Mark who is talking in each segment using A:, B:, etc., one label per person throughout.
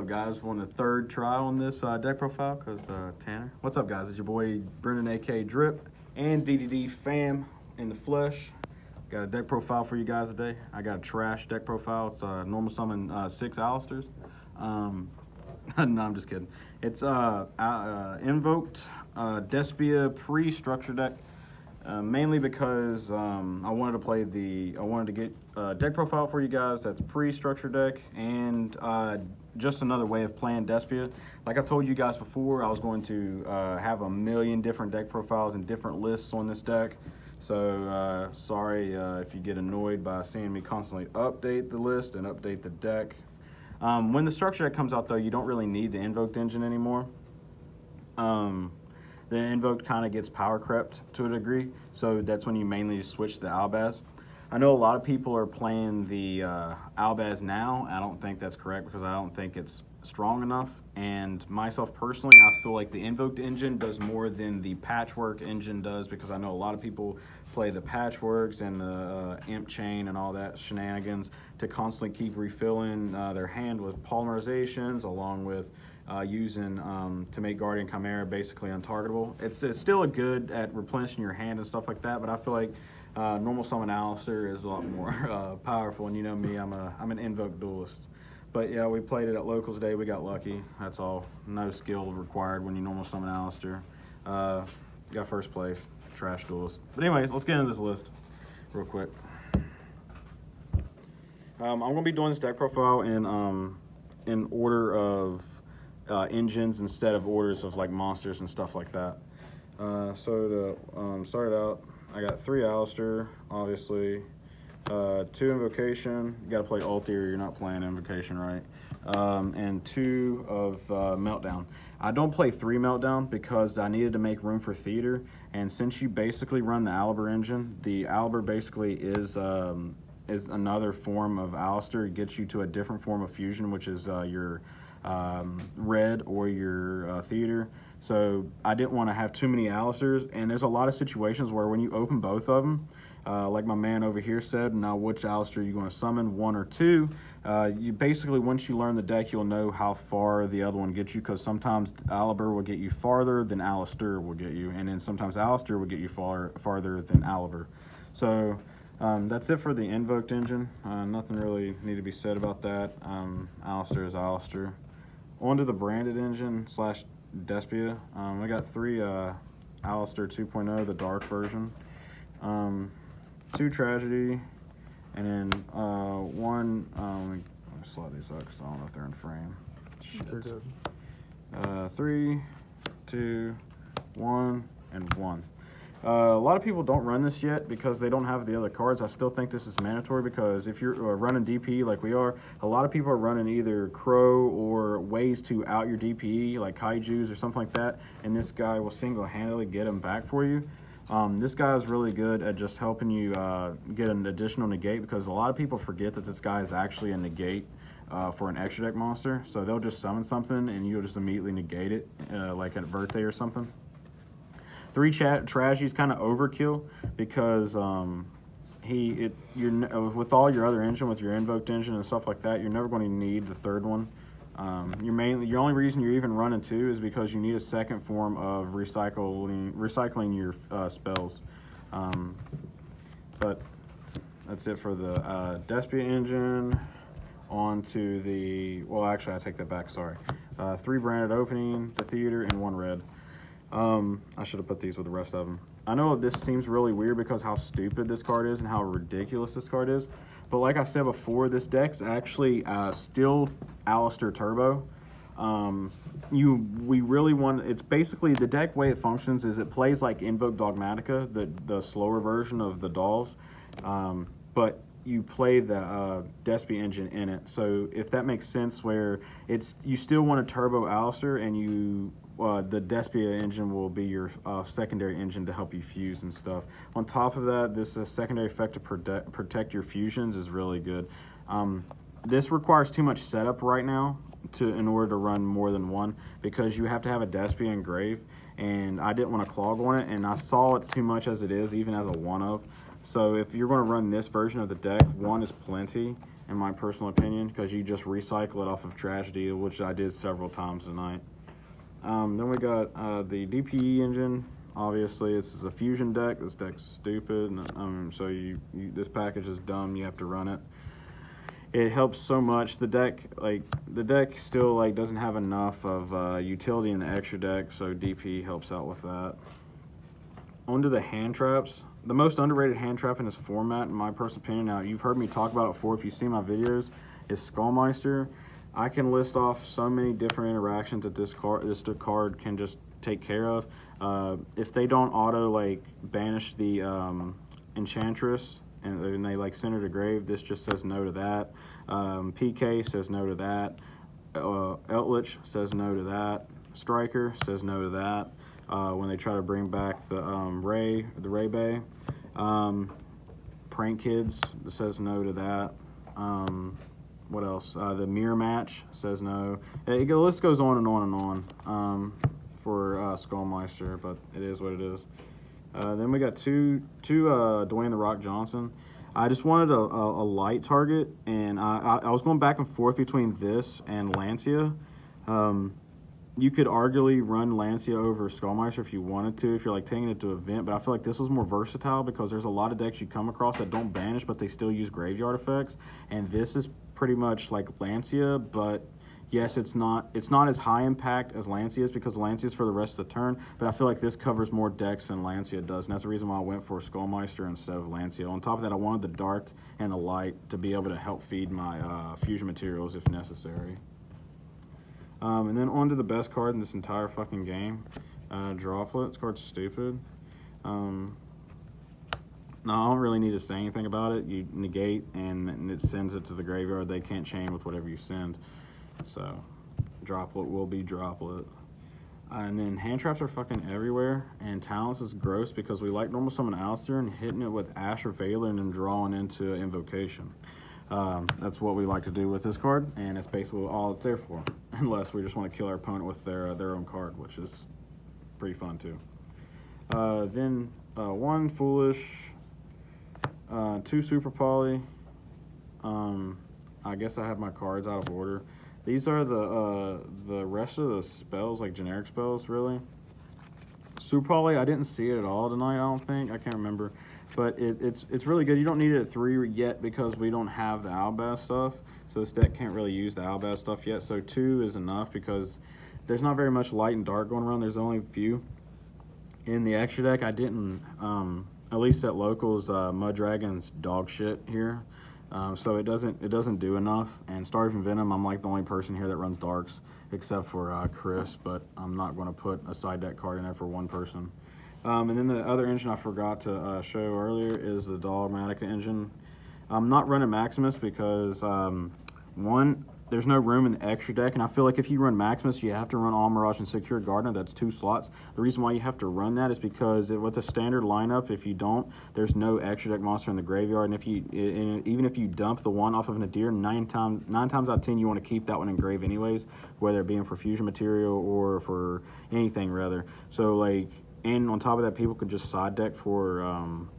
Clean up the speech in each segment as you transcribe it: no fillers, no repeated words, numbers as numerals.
A: guys, on the third try on this deck profile because Tanner. What's up, guys? It's your boy Brendan, aka Drip, and DDD Fam in the flesh. Got a deck profile for you guys today. I got a trash deck profile. It's normal summon 6 Alistairs. No, I'm just kidding. It's Invoked Despia pre-structure deck. Mainly because I wanted to get a deck profile for you guys that's pre-structure deck and just another way of playing Despia. Like I told you guys before, I was going to have a million different deck profiles and different lists on this deck. So sorry if you get annoyed by seeing me constantly update the list and update the deck. When the structure deck comes out though, you don't really need the Invoked engine anymore. The Invoked kind of gets power crept to a degree, so that's when you mainly switch the Albaz. I know a lot of people are playing the Albaz now. I don't think that's correct because I don't think it's strong enough. And myself personally, I feel like the Invoked engine does more than the Patchwork engine does, because I know a lot of people play the Patchworks and the Imp Chain and all that shenanigans to constantly keep refilling their hand with polymerizations, along with using to make Guardian Chimera basically untargetable. It's still good at replenishing your hand and stuff like that, but I feel like normal summon Alistair is a lot more powerful. And you know me, I'm an Invoked duelist. But yeah, we played it at locals today. We got lucky. That's all. No skill required when you normal summon Alistair. Got first place. Trash duelist. But anyways, let's get into this list real quick. I'm gonna be doing this deck profile in order of engines instead of orders of like monsters and stuff like that. So to start out, I got 3 Alistair, obviously, 2 Invocation. You gotta play ulti or you're not playing Invocation right, and 2 of Meltdown. I don't play 3 Meltdown because I needed to make room for Theater, and since you basically run the Aliber engine, the Aliber basically is another form of Alistair. It gets you to a different form of fusion, which is your red or your Theater. So I didn't want to have too many Alistairs, and there's a lot of situations where when you open both of them, like my man over here said, now which Alistair you're going to summon, 1 or 2, you basically, once you learn the deck, you'll know how far the other one gets you, because sometimes Aliber will get you farther than Alistair will get you, and then sometimes Alistair will get you farther than Aliber. So that's it for the Invoked engine. Nothing really need to be said about that. Alistair is Alistair. On to the branded engine / Despia. I got 3 Alistair 2.0, the dark version, 2 Tragedy, and then 1, let me slide these up because I don't know if they're in frame. Shit. 3, 2, 1, and 1. A lot of people don't run this yet because they don't have the other cards. I still think this is mandatory, because if you're running DPE like we are, a lot of people are running either Crow or ways to out your DPE, like Kaijus or something like that, and this guy will single-handedly get them back for you. This guy is really good at just helping you get an additional negate, because a lot of people forget that this guy is actually a negate for an extra deck monster. So they'll just summon something and you'll just immediately negate it, like at birthday or something. 3 Tragedies kind of overkill, because with all your other engine, with your Invoked engine and stuff like that, you're never going to need the 3rd one. Your only reason you're even running 2 is because you need a second form of recycling your spells. But that's it for the Despia engine. On to the, well, actually I take that back, sorry. 3 branded opening, the Theater, and 1 red. I should have put these with the rest of them. I know this seems really weird because how stupid this card is and how ridiculous this card is, but like I said before, this deck's actually still Alistair Turbo. We really want, it's basically, the deck way it functions is it plays like Invoked Dogmatica, the slower version of the dolls, but you play the Despia engine in it. So if that makes sense, where you still want a Turbo Alistair, and the Despia engine will be your secondary engine to help you fuse and stuff. On top of that, this secondary effect to protect your fusions is really good. This requires too much setup right now in order to run more than 1, because you have to have a Despia engrave, and I didn't want to clog on it, and I saw it too much as it is, even as a 1-of. So if you're going to run this version of the deck, 1 is plenty. in my personal opinion, because you just recycle it off of Tragedy, which I did several times tonight. Then we got the DPE engine. Obviously, this is a fusion deck. This deck's stupid, so this package is dumb. You have to run it. It helps so much. The deck still doesn't have enough of utility in the extra deck, so DP helps out with that. Onto the hand traps. The most underrated hand trap in this format, in my personal opinion, now you've heard me talk about it before if you've seen my videos, is Skullmeister. I can list off so many different interactions that this card can just take care of. If they don't auto banish the Enchantress and they send her to grave, this just says no to that. PK says no to that. Eldritch says no to that. Striker says no to that. When they try to bring back the Ray Bay. Prank Kids says no to that. What else? The Mirror Match says no. The list goes on and on and on for Skullmeister, but it is what it is. Then we got two Dwayne The Rock Johnson. I just wanted a light target, and I was going back and forth between this and Lancia. You could arguably run Lancia over Skullmeister if you wanted to, if you're taking it to an event, but I feel like this was more versatile because there's a lot of decks you come across that don't banish, but they still use graveyard effects, and this is pretty much like Lancia, but yes, it's not as high impact as Lancia is because Lancia is for the rest of the turn, but I feel like this covers more decks than Lancia does, and that's the reason why I went for Skullmeister instead of Lancia. On top of that, I wanted the dark and the light to be able to help feed my fusion materials if necessary. And then on to the best card in this entire fucking game, Droplet. This card's stupid. No, I don't really need to say anything about it. You negate, and it sends it to the graveyard. They can't chain with whatever you send. So, Droplet will be Droplet. And then hand traps are fucking everywhere, and Talents is gross because we like normal summon Alistair and hitting it with Ash or Veiler and then drawing into Invocation. That's what we like to do with this card, and it's basically all it's there for, unless we just want to kill our opponent with their own card, which is pretty fun too. Then one Foolish, two Super Poly. I guess I have my cards out of order. These are the rest of the spells, like generic spells, really. Super Poly, I didn't see it at all tonight, I don't think. I can't remember. But it's really good. You don't need it at 3 yet because we don't have the Albaz stuff. So this deck can't really use the Albaz stuff yet. So 2 is enough because there's not very much light and dark going around. There's only a few. In the extra deck, I didn't, at least at locals, Mud Dragon's dog shit here. So it doesn't do enough. And Starving Venom, I'm like the only person here that runs darks except for Chris, but I'm not going to put a side deck card in there for one person. And then the other engine I forgot to show earlier is the Dogmatica engine. I'm not running Maximus because, one, there's no room in the extra deck, and I feel like if you run Maximus, you have to run All Mirage and Secure Gardener. That's 2 slots. The reason why you have to run that is because with a standard lineup, if you don't, there's no extra deck monster in the graveyard, and even if you dump the one off of Nadir, 9 times out of 10 you want to keep that one in grave anyways, whether it be for fusion material or for anything rather. So and on top of that, people could just side deck for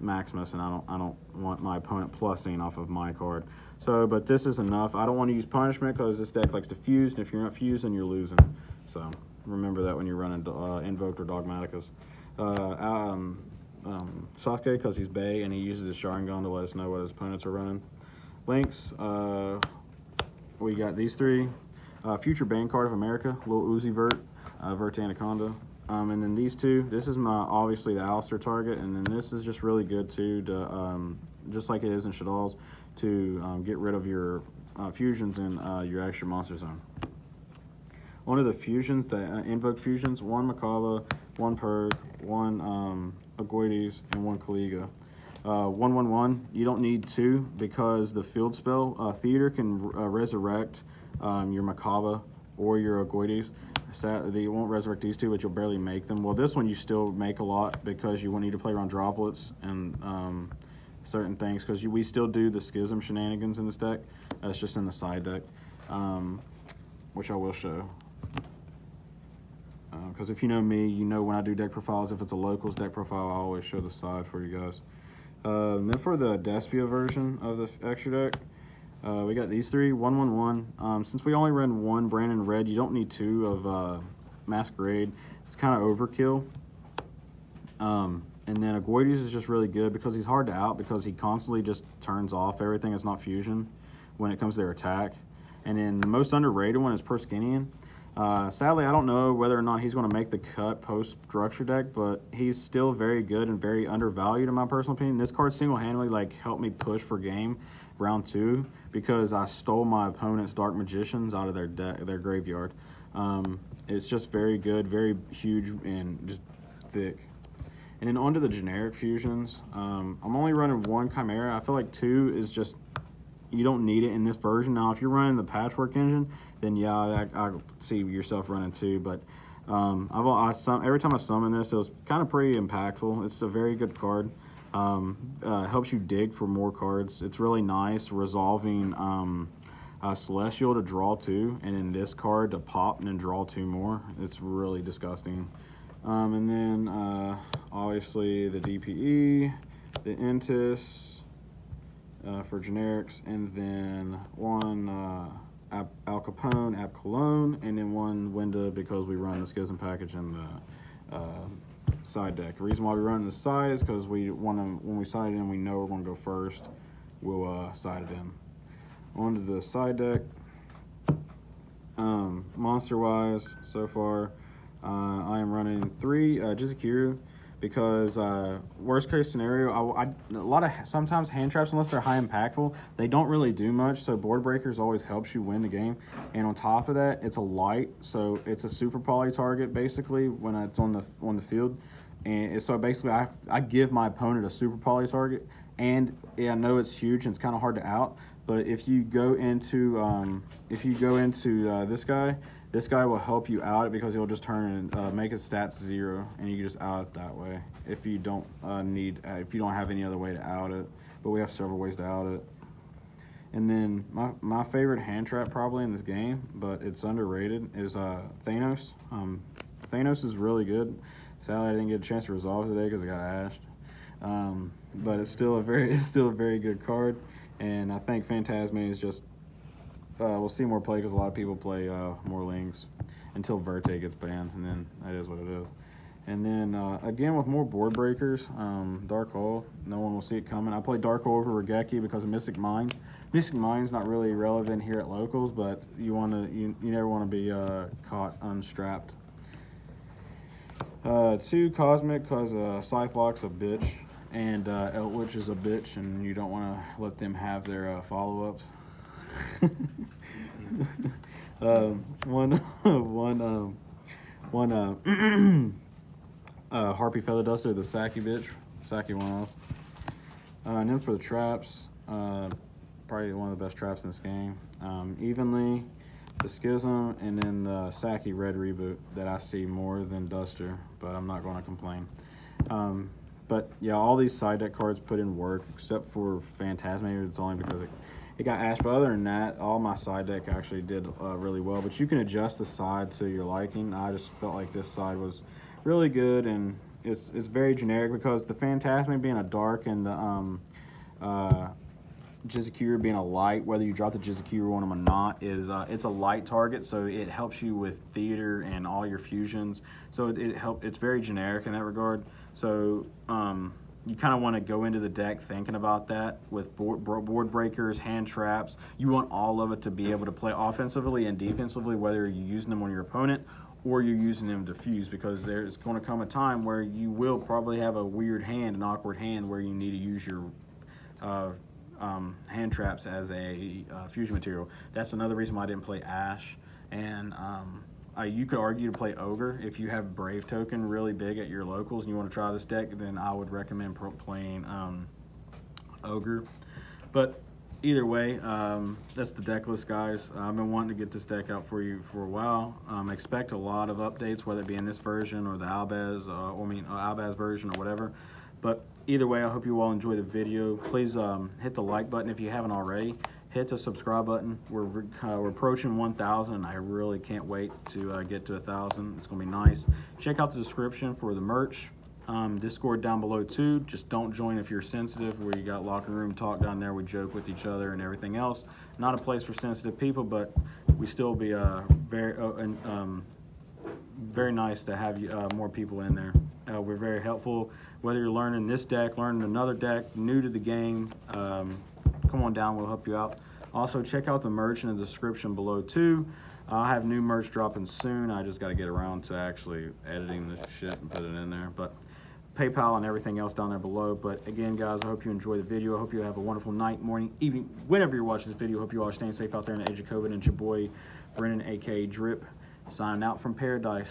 A: Maximus, and I don't want my opponent plussing off of my card. So, but this is enough. I don't want to use Punishment because this deck likes to fuse, and if you're not fused, then you're losing. So remember that when you're running Invoked or Dogmaticas. Sasuke, because he's Bay, and he uses his Sharingan to let us know what his opponents are running. Links, we got these 3. Future Bane card of America, Lil Uzi Vert, Vert Anaconda. And then these 2, this is obviously the Alistair target, and then this is just really good too, to, just like it is in Shadal's, to get rid of your fusions in your extra monster zone. One of the fusions, the Invoked fusions, 1 Makaba, 1 Purg, 1 Agoides, and 1 Kaliga. 1/1/1, you don't need 2 because the field spell, Theater can resurrect your Makaba or your Agoides. You won't resurrect these 2, but you'll barely make them. Well, this one you still make a lot because you won't need to play around droplets and certain things, because we still do the Schism shenanigans in this deck. That's just in the side deck, which I will show. Because if you know me, you know when I do deck profiles, if it's a locals deck profile, I always show the side for you guys. And then for the Despia version of the extra deck, We got these three, 111. Since we only run one Brandon Red, you don't need two of Masquerade. It's kind of overkill. And then Agoides is just really good because he's hard to out because he constantly just turns off everything that's not fusion when it comes to their attack. And then the most underrated one is Perskinian. Sadly, I don't know whether or not he's going to make the cut post-structure deck, but he's still very good and very undervalued in my personal opinion. This card single-handedly like helped me push for game round 2 because I stole my opponent's Dark Magicians out of their graveyard. It's just very good, very huge, and just thick. And then onto the generic fusions. I'm only running one Chimera. I feel like 2 is just, you don't need it in this version. Now, if you're running the Patchwork engine, then yeah, I see yourself running 2. But every time I summon this, it was kind of pretty impactful. It's a very good card. Helps you dig for more cards. It's really nice resolving Celestial to draw 2, and then this card to pop and then draw 2 more. It's really disgusting. And then obviously the DPE, the Intis for generics, and then one Al Capone, Ab Cologne, and then one Winda because we run the Schism package in the side deck. The reason why we run the side is because we want to, when we side it in, we know we're going to go first. We'll side it in. Onto the side deck. Monster-wise, so far, I am running 3 Jizikiryu because worst case scenario, sometimes hand traps, unless they're high impactful, they don't really do much. So board breakers always helps you win the game. And on top of that, it's a light, so it's a super poly target basically when it's on the field. And so basically, I give my opponent a super poly target. And yeah, I know it's huge and it's kind of hard to out. But if you go into this guy will help you out because he'll just turn and make his stats 0, and you can just out it that way. If you don't if you don't have any other way to out it, but we have several ways to out it. And then my favorite hand trap probably in this game, but it's underrated, is Thanos. Thanos is really good. Sadly, I didn't get a chance to resolve today because I got ashed. But it's still a very good card. And I think Phantasme is just, we'll see more play because a lot of people play more Links until Verte gets banned, and then that is what it is. And then, again, with more board breakers, Dark Hole, no one will see it coming. I play Dark Hole over Regeki because of Mystic Mind. Mystic Mind's not really relevant here at locals, but you never want to be caught unstrapped. 2 Cosmic because Scythelock's a bitch. And Eltwitch is a bitch, and you don't want to let them have their follow-ups. Harpy Feather Duster, the Saki bitch. Saki one off. And then for the traps, probably one of the best traps in this game. Evenly, the Schism, and then the Saki Red Reboot that I see more than Duster, but I'm not going to complain. But yeah, all these side deck cards put in work, except for Phantasme. It's only because it got ashed. But other than that, all my side deck actually did really well. But you can adjust the side to your liking. I just felt like this side was really good, and it's very generic because the Phantasme being a dark and the Jizikiryu being a light, whether you drop the Jizikiryu on them or not, is it's a light target, so it helps you with theater and all your fusions. So it's very generic in that regard. So you kind of want to go into the deck thinking about that with board breakers, hand traps. You want all of it to be able to play offensively and defensively, whether you're using them on your opponent or you're using them to fuse, because there's going to come a time where you will probably have a weird hand, an awkward hand, where you need to use your hand traps as a fusion material. That's another reason why I didn't play Ash. And you could argue to play Ogre. If you have Brave Token really big at your locals and you want to try this deck, then I would recommend playing Ogre. But either way, that's the deck list, guys. I've been wanting to get this deck out for you for a while. Expect a lot of updates, whether it be in this version or the Albaz, Albaz version or whatever. But either way, I hope you all enjoy the video. Please hit the like button if you haven't already. Hit the subscribe button. We're approaching 1,000, and I really can't wait to get to 1,000. It's going to be nice. Check out the description for the merch. Discord down below too. Just don't join if you're sensitive, where you got locker room talk down there. We joke with each other and everything else. Not a place for sensitive people, but we still be very nice to have you more people in there. We're very helpful. Whether you're learning this deck, learning another deck, new to the game, come on down. We'll help you out. Also, check out the merch in the description below too. I'll have new merch dropping soon. I just got to get around to actually editing this shit and put it in there. But PayPal and everything else down there below. But again, guys, I hope you enjoy the video. I hope you have a wonderful night, morning, evening, whenever you're watching this video. I hope you all are staying safe out there in the age of COVID. And it's your boy, Brennan, aka Drip, signing out from paradise.